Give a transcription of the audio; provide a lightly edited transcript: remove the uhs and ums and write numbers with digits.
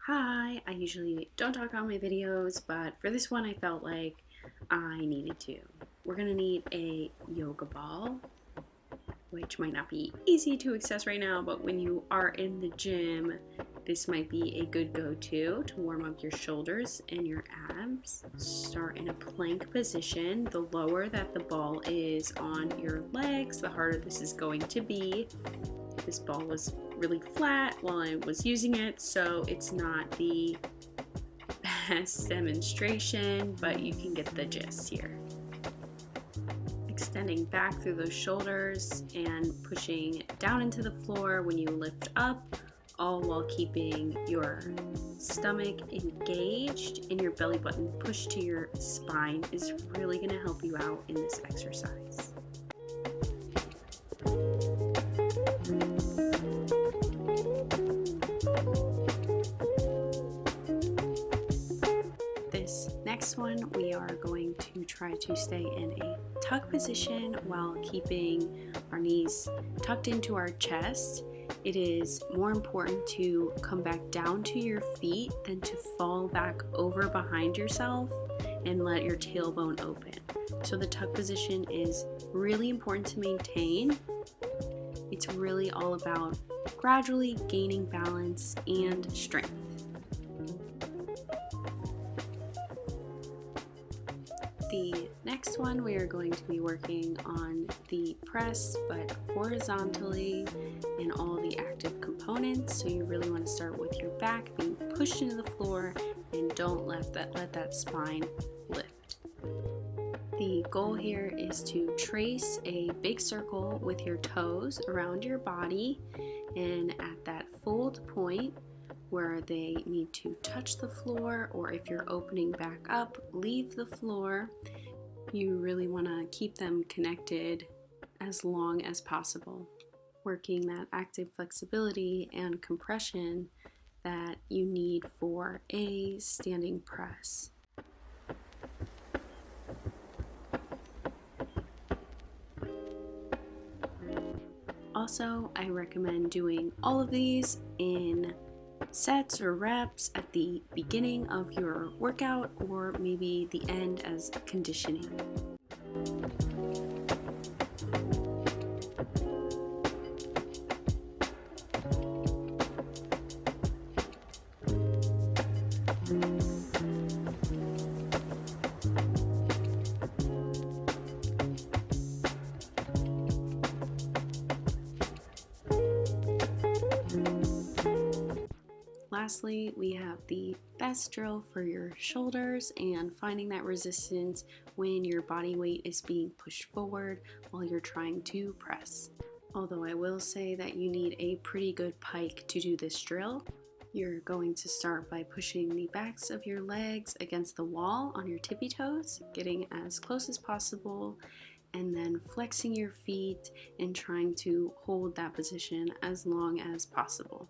Hi, I usually don't talk about my videos, but for this one I felt like I needed to. We're gonna need a yoga ball, which might not be easy to access right now, but when you are in the gym, this might be a good go-to to warm up your shoulders and your abs. Start in a plank position. The lower that the ball is on your legs, the harder this is going to be. This ball was really flat while I was using it, so it's not the best demonstration, but you can get the gist here. Extending back through those shoulders and pushing down into the floor when you lift up, all while keeping your stomach engaged and your belly button pushed to your spine is really going to help you out in this exercise. This next one, we are going to try to stay in a tuck position while keeping our knees tucked into our chest. It is more important to come back down to your feet than to fall back over behind yourself and let your tailbone open. So the tuck position is really important to maintain. It's really all about gradually gaining balance and strength. The next one, we are going to be working on the press, but horizontally in all the active components. So you really want to start with your back being pushed into the floor and don't let that spine lift. The goal here is to trace a big circle with your toes around your body, and at that fold point where they need to touch the floor, or if you're opening back up, leave the floor, you really want to keep them connected as long as possible, working that active flexibility and compression that you need for a standing press. Also, I recommend doing all of these in sets or reps at the beginning of your workout, or maybe the end as conditioning. Lastly, we have the best drill for your shoulders and finding that resistance when your body weight is being pushed forward while you're trying to press. Although I will say that you need a pretty good pike to do this drill. You're going to start by pushing the backs of your legs against the wall on your tippy toes, getting as close as possible, and then flexing your feet and trying to hold that position as long as possible.